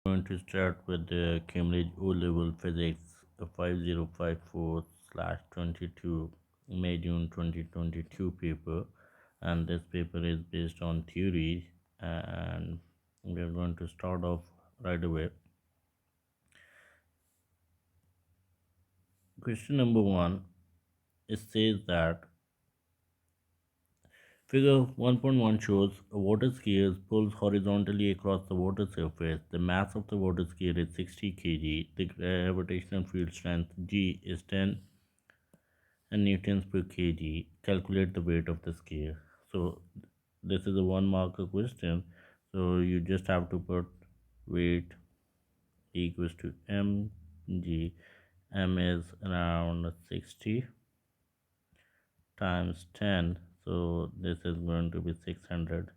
Going to start with the Cambridge O-Level Physics 5054/22 May-June 2022 paper, and this paper is based on theory, and we are going to start off right away. Question number one, it says that figure 1.1 shows a water skier pulls horizontally across the water surface. The mass of the water skier is 60 kg. The gravitational field strength G is 10 and newtons per kg. Calculate the weight of the skier. So this is a one marker question. So you just have to put weight equals to mg. M is around 60 times 10. So this is going to be 600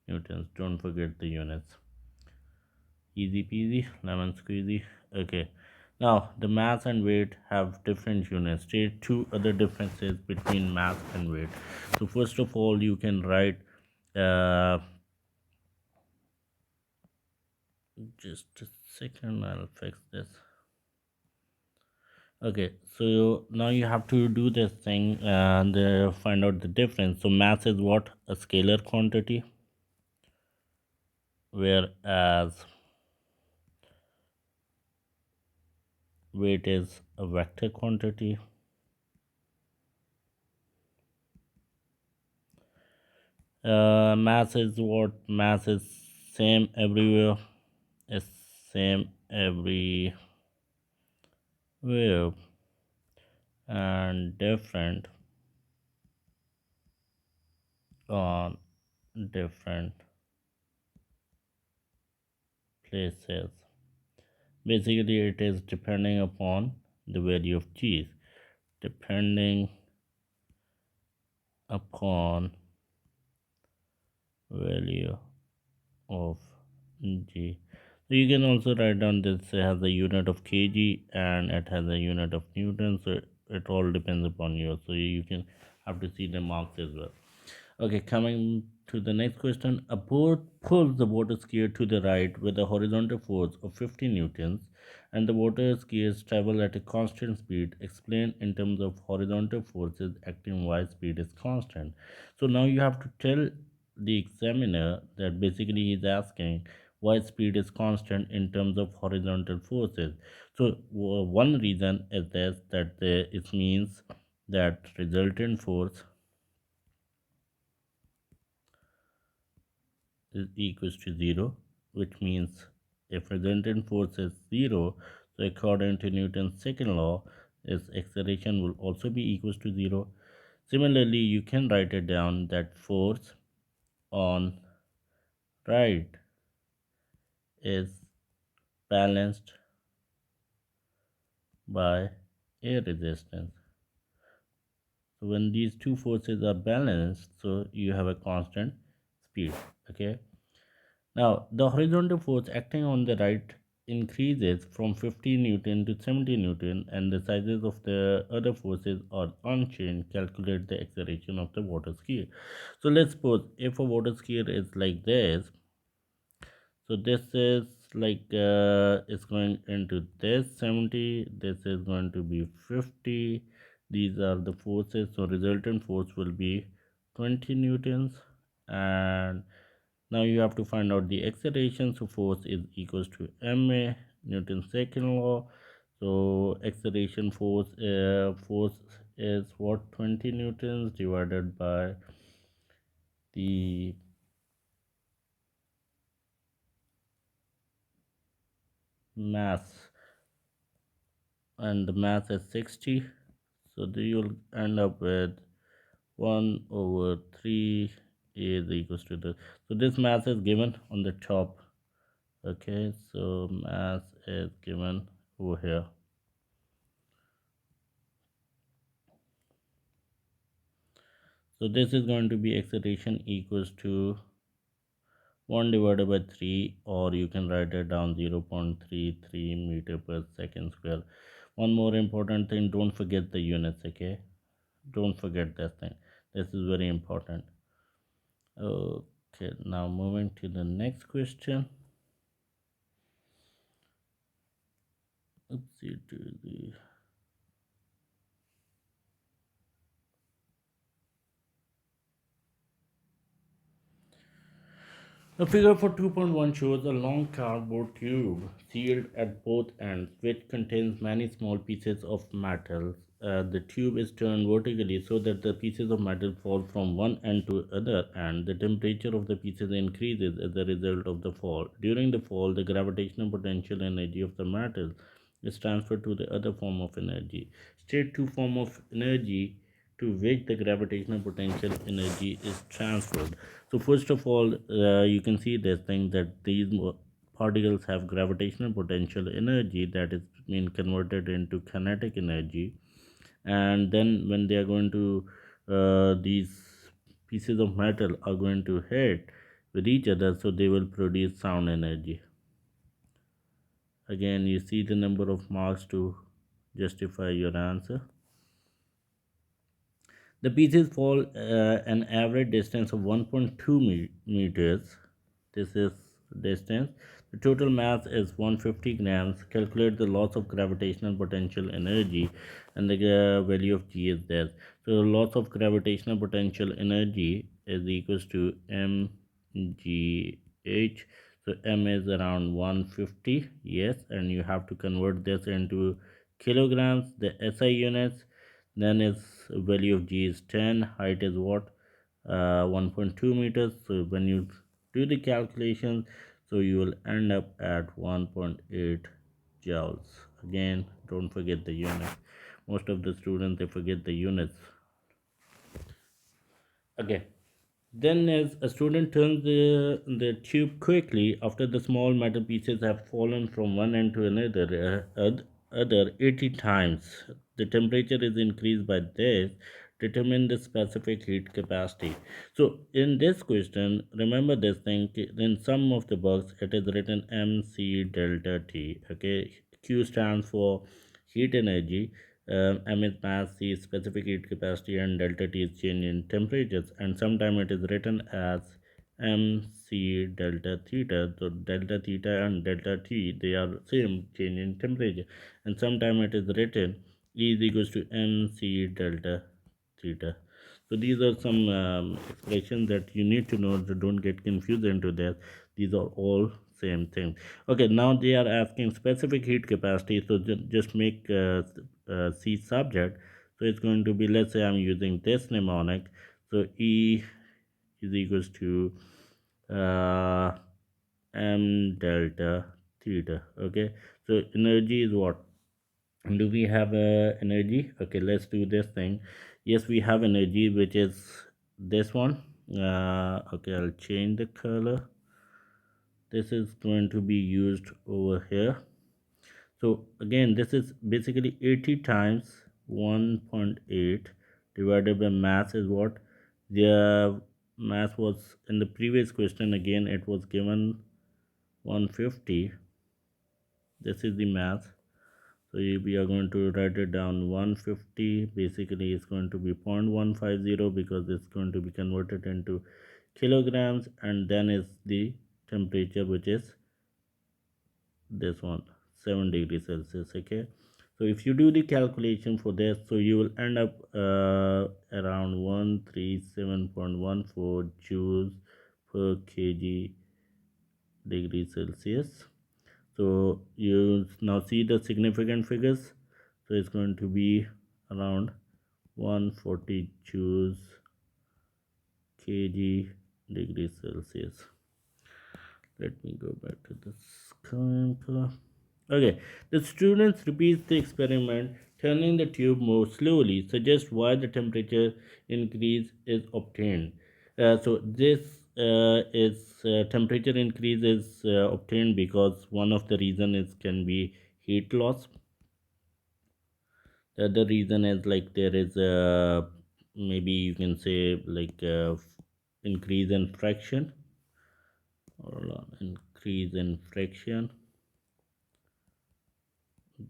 newtons. Don't forget the units. Easy peasy, lemon squeezy. Okay. Now the mass and weight have different units. State two other differences between mass and weight. So first of all, you can write just a second, I'll fix this. Okay, so now you have to do this thing and find out the difference. So mass is what? A scalar quantity, whereas weight is a vector quantity. Mass is what? Mass is same everywhere. Is same everywhere and different on different places. Basically, it is depending upon the value of g. Depending upon value of g. So you can also write down this has a unit of kg and it has a unit of newton. So it all depends upon you. So you can have to see the marks as well. Okay, coming to the next question. A boat pulls the water skier to the right with a horizontal force of 50 newtons and the water skiers travel at a constant speed. Explain in terms of horizontal forces acting why speed is constant. So now you have to tell the examiner that basically he's asking why speed is constant in terms of horizontal forces. So one reason is this, that it means that resultant force is equals to 0, which means if resultant force is 0, so according to Newton's second law, its acceleration will also be equals to 0. Similarly, you can write it down that force on right is balanced by air resistance. So when these two forces are balanced, so you have a constant speed. Okay. Now, the horizontal force acting on the right increases from 50 Newton to 70 Newton and the sizes of the other forces are unchanged. Calculate the acceleration of the water skier. So let's suppose if a water skier is like this, so this is like it's going into this 70, this is going to be 50. These are the forces, so resultant force will be 20 newtons, and now you have to find out the acceleration. So force is equals to ma, Newton's second law. So acceleration force is what? 20 newtons divided by the mass, and the mass is 60. So you'll end up with 1 over 3 is equals to this. So this mass is given on the top. Okay, so mass is given over here. So this is going to be acceleration equals to 1 divided by 3, or you can write it down 0.33 meter per second square. One more important thing, don't forget the units. Okay, don't forget this thing. This is very important. Okay, now moving to the next question. Oopsie daisy. The figure for 2.1 shows a long cardboard tube sealed at both ends, which contains many small pieces of metal. The tube is turned vertically so that the pieces of metal fall from one end to other, and the temperature of the pieces increases as a result of the fall. During the fall, the gravitational potential energy of the metal is transferred to the other form of energy. State two form of energy to which the gravitational potential energy is transferred. So first of all, you can see this thing that these particles have gravitational potential energy that is being converted into kinetic energy, and then when they are going to these pieces of metal are going to hit with each other, so they will produce sound energy. Again, you see the number of marks to justify your answer. The pieces fall an average distance of 1.2 meters. This is distance. The total mass is 150 grams. Calculate the loss of gravitational potential energy, and the value of G is there. So the loss of gravitational potential energy is equals to mgh. So m is around 150. Yes, and you have to convert this into kilograms. The SI units, then its value of G is 10. Height is what? 1.2 meters. So when you do the calculations, so you will end up at 1.8 joules. Again, don't forget the units. Most of the students, they forget the units. Okay. Then, as a student turns the tube quickly, after the small metal pieces have fallen from one end to another, other 80 times, the temperature is increased by this. Determine the specific heat capacity. So, in this question, remember this thing. In some of the books, it is written MC delta T. Okay, Q stands for heat energy, m is mass, c is specific heat capacity, and delta t is change in temperatures. And sometimes it is written as mc delta theta. So delta theta and delta t, they are same, change in temperature. And sometimes it is written E is equals to mc delta theta. So these are some expressions that you need to know, so don't get confused into this. These are all same thing. Okay, now they are asking specific heat capacity, so just make C subject. So it's going to be, let's say I'm using this mnemonic. So E is equals to uh, m delta theta. Okay, so energy is what? Do we have energy? Okay, let's do this thing. Yes, we have energy, which is this one. Okay, I'll change the color. This is going to be used over here. So again, this is basically 80 times 1.8 divided by mass is what? The mass was in the previous question. Again, it was given 150. This is the mass. So we are going to write it down 150. Basically, it's going to be 0.150 because it's going to be converted into kilograms, and then is the temperature, which is this one, 7 degrees Celsius. Okay, so if you do the calculation for this, so you will end up around 137.14 joules per kg degree Celsius. So you now see the significant figures. So it's going to be around 140 joules kg degree Celsius. Let me go back to this color. Okay, the students repeat the experiment, turning the tube more slowly, suggest why the temperature increase is obtained. So this is temperature increase is obtained because one of the reason is can be heat loss. The other reason is like there is a, maybe you can say like increase in fraction, or increase in friction.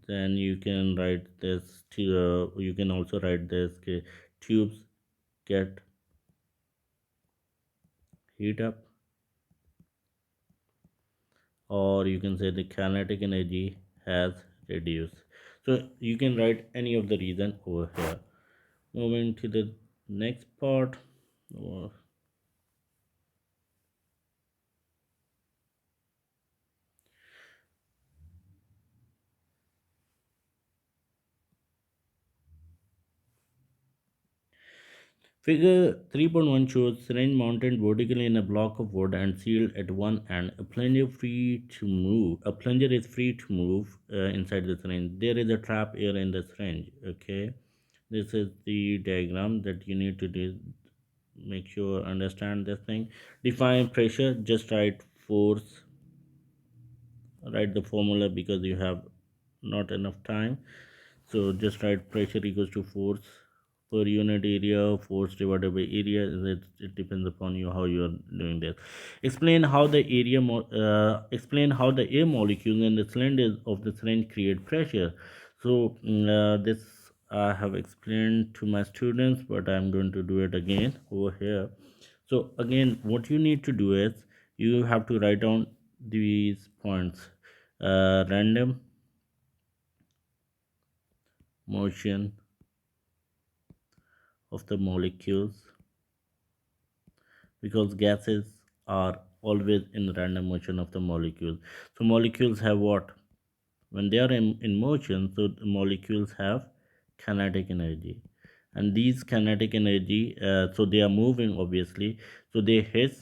Then you can write this to, you can also write this tubes get heat up, or you can say the kinetic energy has reduce. So you can write any of the reason over here. Moving to the next part. uh, Figure 3.1 shows syringe mounted vertically in a block of wood and sealed at one end. A plunger free to move. A plunger is free to move inside the syringe. There is a trap air in the syringe. Okay, this is the diagram that you need to do. Make sure understand this thing. Define pressure. Just write force. Write the formula because you have not enough time. So just write pressure equals to force per unit area, force divided by area. It depends upon you how you are doing this. Explain how the air molecules in the cylinders of the syringe create pressure. So this I have explained to my students, but I'm going to do it again over here. So again, what you need to do is you have to write down these points. Random motion of the molecules, because gases are always in random motion of the molecules. So molecules have what? When they are in motion, so the molecules have kinetic energy. And these kinetic energy, so they are moving obviously. So they hit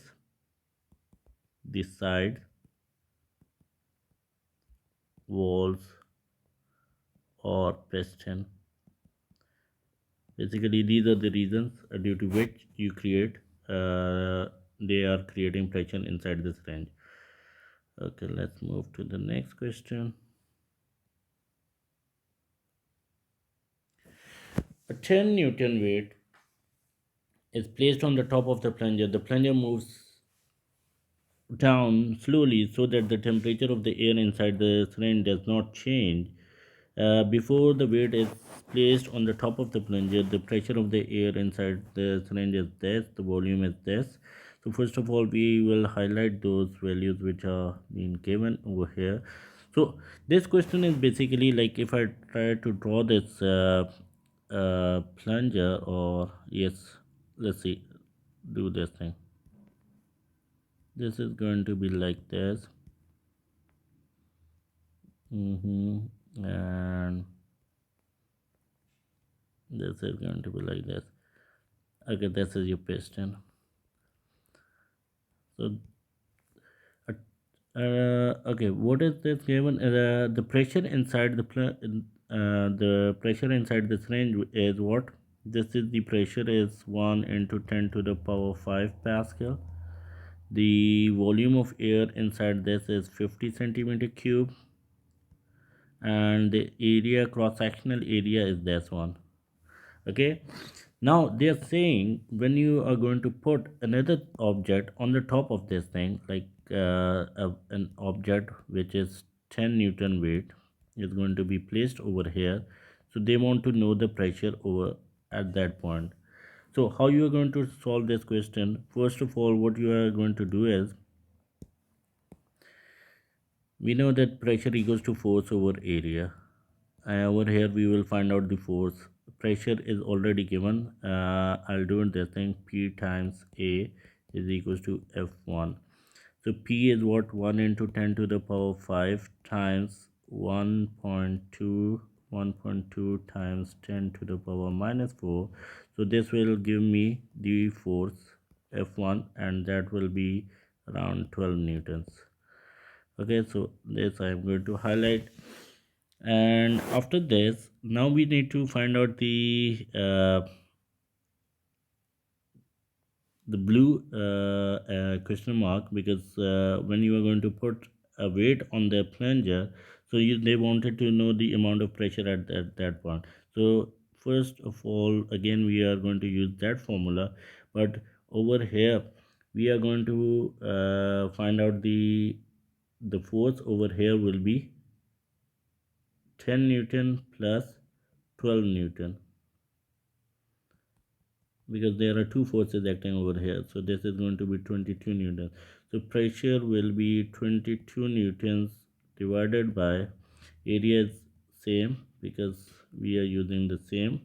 the side, walls, or piston. Basically, these are the reasons due to which you create, they are creating pressure inside this range. Okay, let's move to the next question. A 10 Newton weight is placed on the top of the plunger. The plunger moves down slowly so that the temperature of the air inside the syringe does not change. Before the weight is placed on the top of the plunger, the pressure of the air inside the syringe is this, the volume is this. So first of all, we will highlight those values which are being given over here. So this question is basically like if I try to draw this plunger, or yes, let's see, do this thing. This is going to be like this. And this is going to be like this. Okay, this is your piston. So okay, what is this given? The pressure inside the pressure inside this range is what? This is the pressure is 1 into 10 to the power 5 Pascal. The volume of air inside this is 50 centimeter cube, and the area, cross sectional area, is this one. Okay, now they are saying when you are going to put another object on the top of this thing, like an object which is 10 Newton weight is going to be placed over here. So they want to know the pressure over at that point. So how you are going to solve this question? First of all, what you are going to do is, we know that pressure equals to force over area. Over here we will find out the force. Pressure is already given. I'll do this thing. P times A is equals to F1. So P is what? 1 into 10 to the power 5 times 1.2 times 10 to the power minus 4. So this will give me the force F1, and that will be around 12 newtons. Okay, so this I am going to highlight. And after this, now we need to find out the blue question mark, because when you are going to put a weight on the plunger, so they wanted to know the amount of pressure at that point. So first of all, again we are going to use that formula, but over here we are going to find out the force over here will be 10 Newton plus 12 Newton, because there are two forces acting over here. So this is going to be 22 newtons. So pressure will be 22 newtons divided by area is same because we are using the same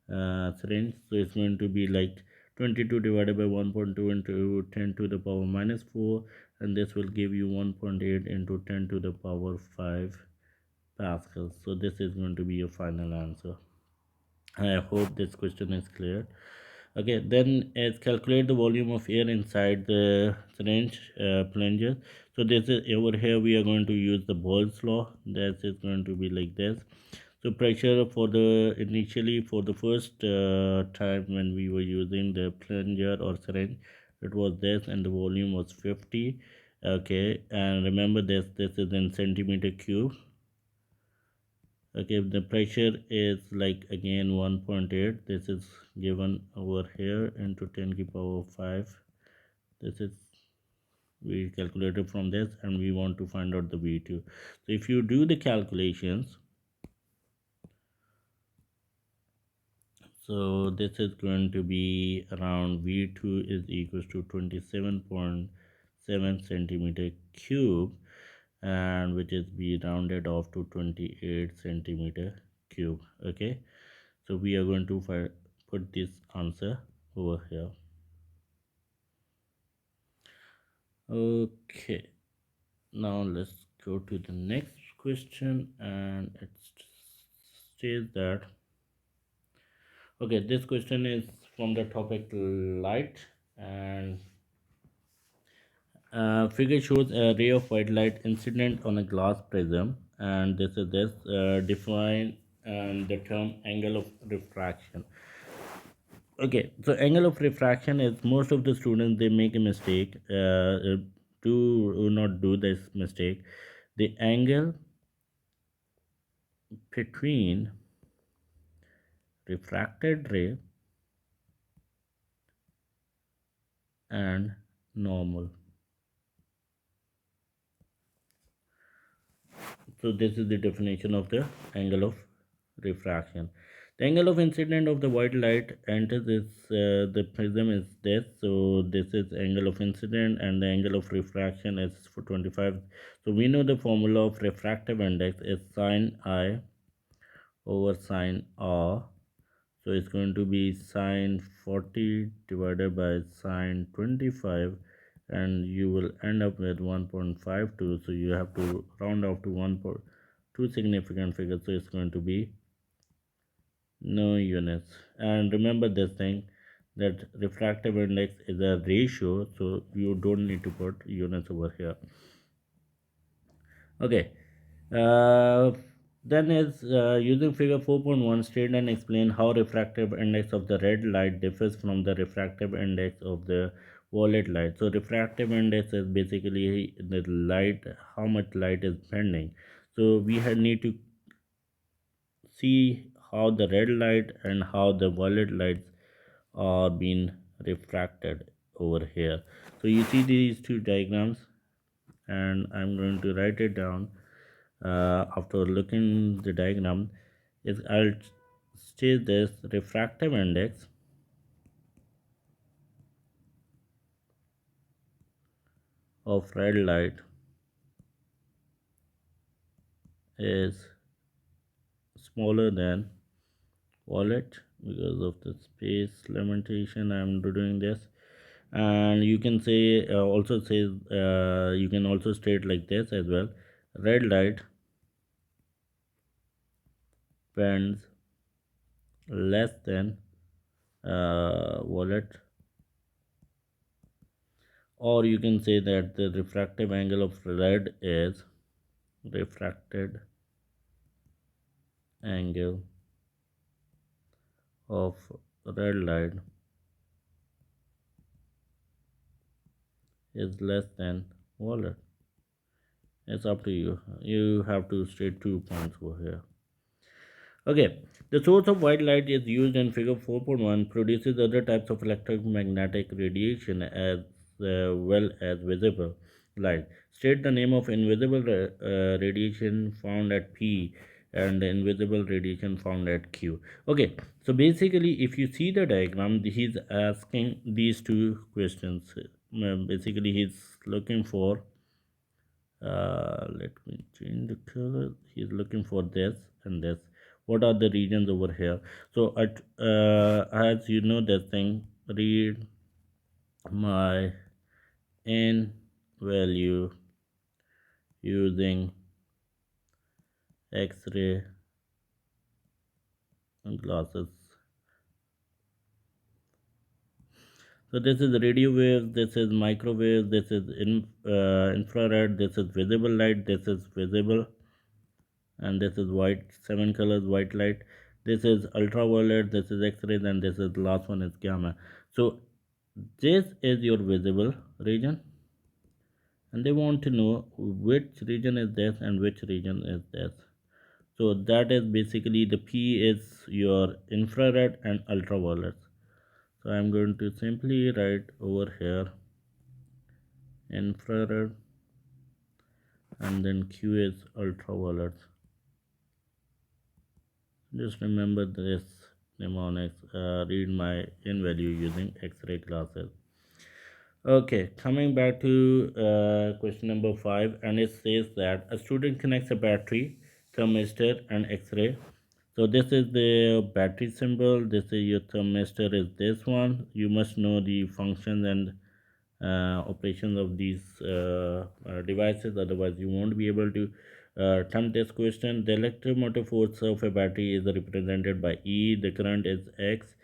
syringe. So it's going to be like 22 divided by 1.2 into 10 to the power minus 4, and this will give you 1.8 into 10 to the power 5 pascals. So this is going to be your final answer. I hope this question is clear. Okay, then is calculate the volume of air inside the syringe plunger. So this is over here we are going to use the Boyle's law. That is going to be like this. So pressure for the initially for the first time when we were using the plunger or syringe, it was this and the volume was 50. Okay, and remember this is in centimeter cube. Okay, the pressure is like again 1.8. This is given over here into 10 to the power 5. This is we calculated from this, and we want to find out the V2. So if you do the calculations, so this is going to be around V2 is equals to 27.7 centimeter cube, and which is be rounded off to 28 centimeter cube. Okay, so we are going to put this answer over here. Okay, now let's go to the next question, and it says that okay, this question is from the topic light, and figure shows a ray of white light incident on a glass prism, and this define the term angle of refraction. Okay, so angle of refraction is most of the students they make a mistake. Do not do this mistake. The angle between refracted ray and normal. So this is the definition of the angle of refraction. The angle of incident of the white light enters this the prism is this. So this is angle of incident, and the angle of refraction is for 25. So we know the formula of refractive index is sine I over sine R. So it's going to be sine 40 divided by sine 25, and you will end up with 1.52. So you have to round off to 1.2 significant figures. So it's going to be no units. And remember this thing that refractive index is a ratio, so you don't need to put units over here. Okay, uh, then is using figure 4.1 state and explain how refractive index of the red light differs from the refractive index of the violet light. So refractive index is basically the light, how much light is bending. So we need to see how the red light and how the violet lights are being refracted over here. So you see these two diagrams, and I'm going to write it down. After looking the diagram, is I'll state this refractive index of red light is smaller than violet because of the space limitation. I'm doing this, and you can say also say you can also state like this as well: red light bends less than violet, or you can say that the refractive angle of red is refracted angle of red light is less than violet. It's up to you. You have to state 2 points over here. Okay, the source of white light is used in figure 4.1, produces other types of electromagnetic radiation as well as visible light. State the name of invisible radiation found at P and the invisible radiation found at Q. Okay, so basically if you see the diagram, he's asking these two questions. Basically he's looking for Let me change the color. He's looking for this and this. What are the regions over here? So at as you know this thing, read my n value using x-ray glasses. So this is radio waves, this is microwave, this is infrared, this is visible light, this is visible, and this is white, 7 colors white light. This is ultraviolet, this is x-rays, and this is the last one is gamma. So this is your visible region, and they want to know which region is this and which region is this. So that is basically the P is your infrared and ultraviolet. So I'm going to simply write over here infrared, and then Q is ultraviolet. Just remember this mnemonics. Read my n value using X-ray glasses. Okay, coming back to question number 5, and it says that a student connects a battery, thermistor, and X-ray. So this is the battery symbol. This is your thermistor. Is this one? You must know the functions and operations of these devices, otherwise you won't be able to attempt this question. The electromotive force of a battery is represented by E. The current is X.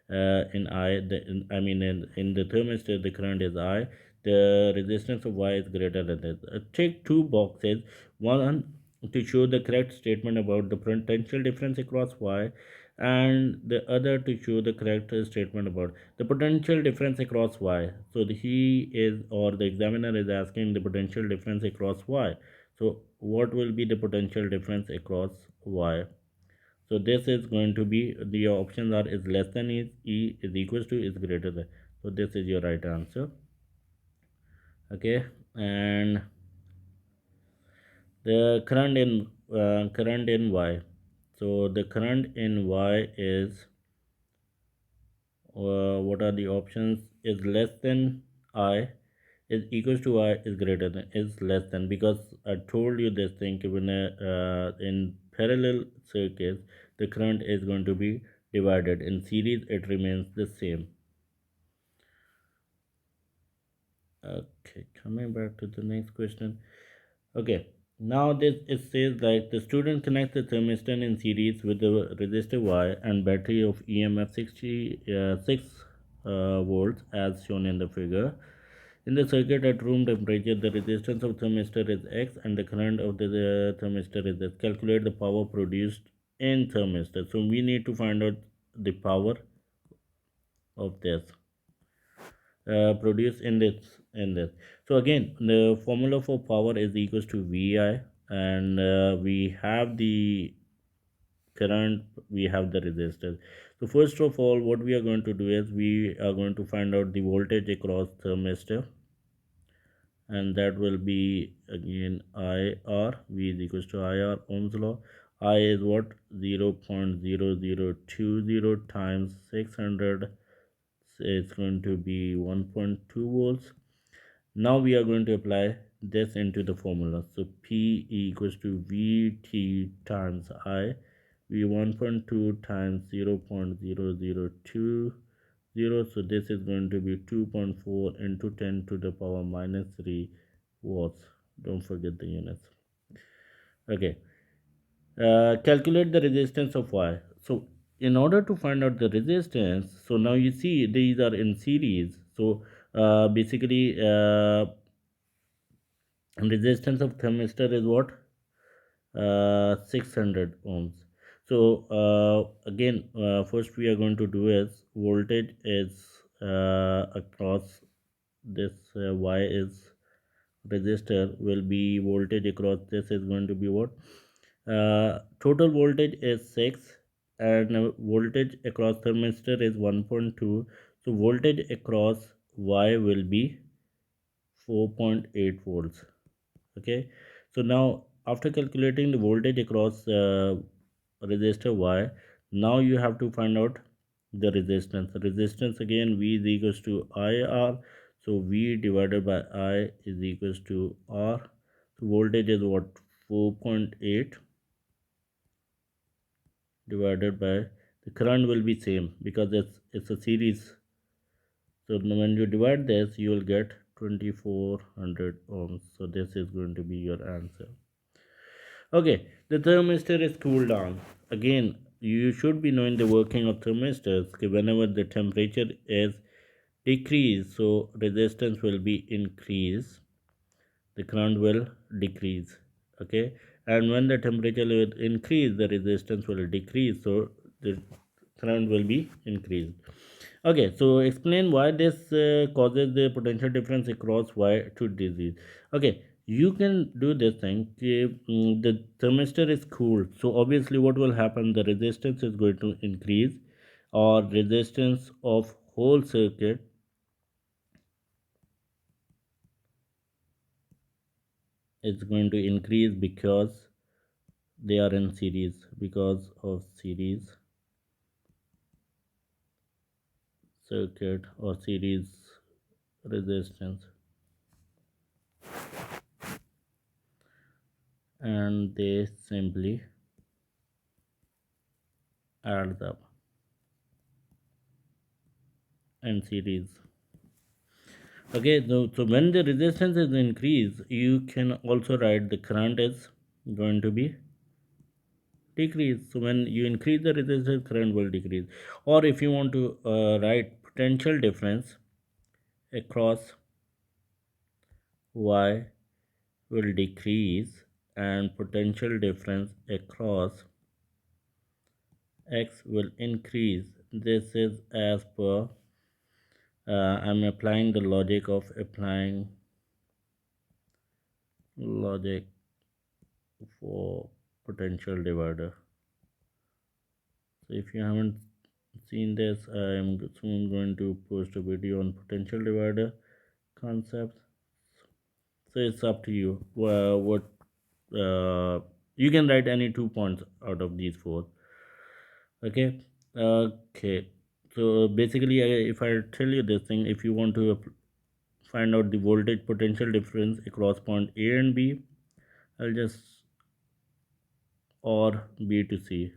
In I, in the thermistor, the current is I. The resistance of Y is greater than this. Take two boxes, one to show the correct statement about the potential difference across Y, and the other to show the correct statement about the potential difference across Y. So he is, or the examiner is asking the potential difference across Y. So what will be the potential difference across Y? So this is going to be, the options are is less than, is E is equals to, is greater than. So this is your right answer. Okay, and the current in Y. So the current in Y is, what are the options? Is less than I, is equals to I, is greater than, is less than, because I told you this thing, given a in parallel circuits the current is going to be divided, in series it remains the same. Okay, coming back to the next question. Okay, now this it says that the student connects the thermistor in series with the resistor Y and battery of EMF 66 volts as shown in the figure. In the circuit at room temperature, the resistance of thermistor is X and the current of the thermistor is X. Calculate the power produced in thermistor. So we need to find out the power of this produced in this. So again, the formula for power is equals to VI, and we have the current, we have the resistance. So first of all, what we are going to do is we are going to find out the voltage across thermistor, and that will be again IR. V is equals to IR, Ohm's law. I is what? 0.0020 times 600, so it's going to be 1.2 volts. Now we are going to apply this into the formula. So P equals to VT times I. V 1.2 times 0.0020. So this is going to be 2.4 into 10 to the power minus 3 watts. Don't forget the units. Okay. Calculate the resistance of Y. So in order to find out the resistance, so now you see these are in series. So basically resistance of thermistor is what? 600 ohms. So again, first we are going to do is voltage is across this Y is resistor, will be voltage across this is going to be what? Total voltage is 6, and voltage across thermistor is 1.2. So voltage across Y will be 4.8 volts. Okay, so now after calculating the voltage across resistor Y, now you have to find out the resistance again. V is equals to IR, so V divided by I is equals to R. So voltage is what, 4.8 divided by, the current will be same because it's a series. So now when you divide this, you will get 2400 ohms. So this is going to be your answer. Okay, the thermistor is cooled down. Again, you should be knowing the working of thermistors. Okay, whenever the temperature is decreased, so resistance will be increased, the current will decrease. Okay, and when the temperature will increase, the resistance will decrease, so the current will be increased. Okay, so explain why this causes the potential difference across Y2 disease. Okay, you can do this thing. The thermistor is cooled, so obviously what will happen? The resistance is going to increase, or resistance of whole circuit is going to increase because they are in series, because of series circuit or series resistance, and they simply adds up in series. Okay, so when the resistance is increased, you can also write the current is going to be decreased. So when you increase the resistance, current will decrease. Or if you want to write potential difference across Y will decrease, and potential difference across X will increase. This is as per I'm applying the logic of applying logic for potential divider. So if you haven't seen this, I am soon going to post a video on potential divider concepts. So it's up to you. What you can write any 2 points out of these four. Okay. Okay. So basically, if I tell you this thing, if you want to find out the voltage potential difference across point A and B, I'll just, or B to C.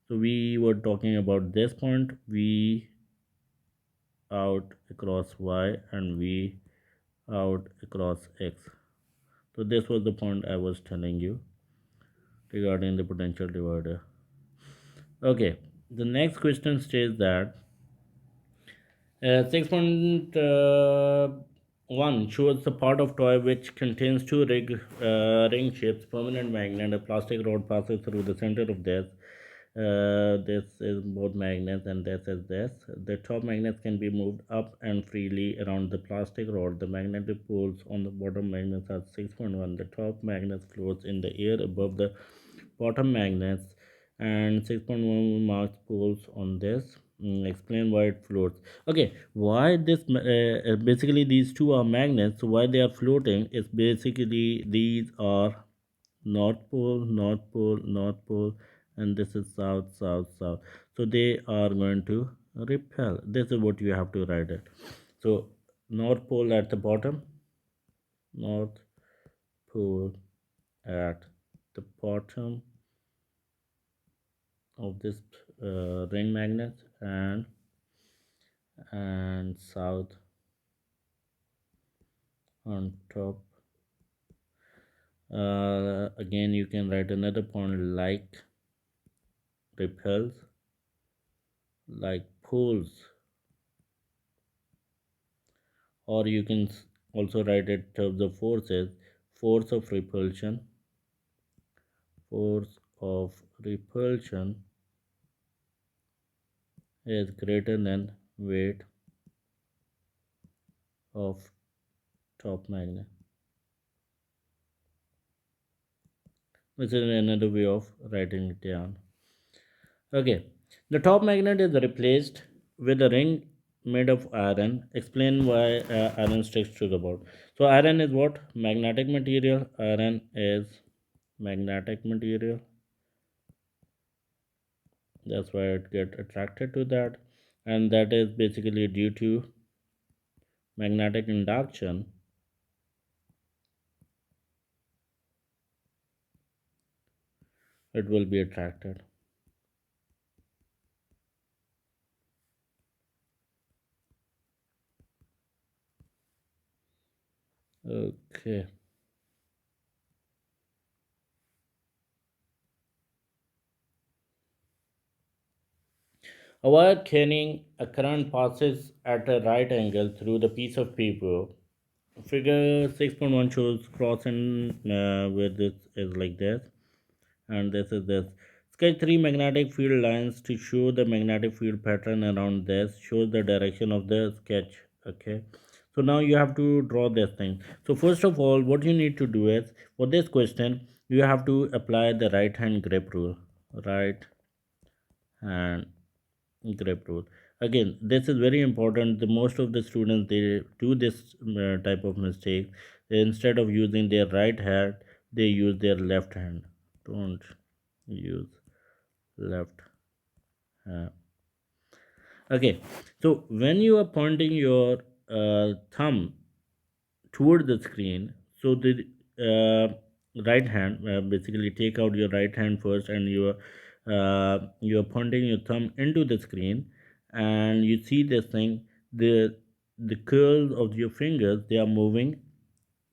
So we were talking about this point, V out across Y and V out across X. So this was the point I was telling you regarding the potential divider. Okay, the next question states that 6.1 shows the part of toy which contains two ring shapes, permanent magnet. A plastic rod passes through the center of this. This is both magnets, and this is this. The top magnets can be moved up and freely around the plastic rod. The magnetic poles on the bottom magnets are 6.1. The top magnet floats in the air above the bottom magnets, and 6.1 marks poles on this. Explain why it floats. Okay, why this basically these two are magnets, so why they are floating is basically these are north pole, north pole, north pole, and this is south, south, south. So they are going to repel. This is what you have to write it. So north pole at the bottom, north pole at the bottom of this ring magnet, and south on top. Again, you can write another point like repels, like pulls, or you can also write it terms of forces. Force of repulsion, force of repulsion is greater than weight of top magnet. This is another way of writing it down. Okay, the top magnet is replaced with a ring made of iron. Explain why iron sticks to the board. So iron is what? Magnetic material. Iron is magnetic material. That's why it get attracted to that, and that is basically due to magnetic induction. it will be attracted. Okay. A wire carrying a current passes at a right angle through the piece of paper. Figure 6.1 shows cross and where this is like this, and this is this. Sketch three magnetic field lines to show the magnetic field pattern around this, shows the direction of the sketch. Okay. So now you have to draw this thing. So first of all, what you need to do is, for this question, you have to apply the right hand grip rule. Right hand grip rule. Again, this is very important. The most of the students, they do this type of mistake. Instead of using their right hand, they use their left hand. Don't use left hand. Okay, so when you are pointing your thumb toward the screen, so the right hand, basically take out your right hand first, and you are pointing your thumb into the screen, and you see this thing, the curls of your fingers, they are moving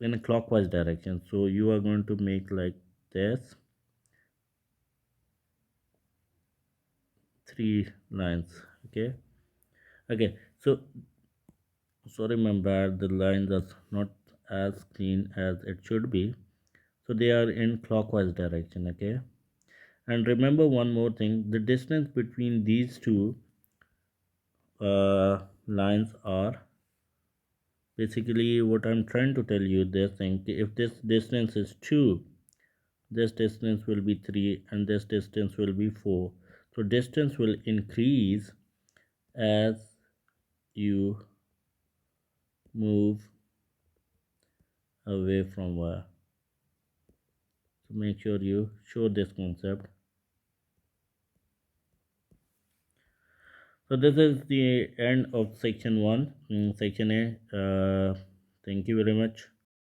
in a clockwise direction. So you are going to make like this, three lines. Okay. Okay, so sorry, my bad, the lines are not as clean as it should be. So they are in clockwise direction. Okay. And remember one more thing, the distance between these two lines are, basically what I'm trying to tell you, this thing, if this distance is 2, this distance will be 3, and this distance will be 4. So distance will increase as you move away from where. So make sure you show this concept. So this is the end of section 1. Section A. Thank you very much.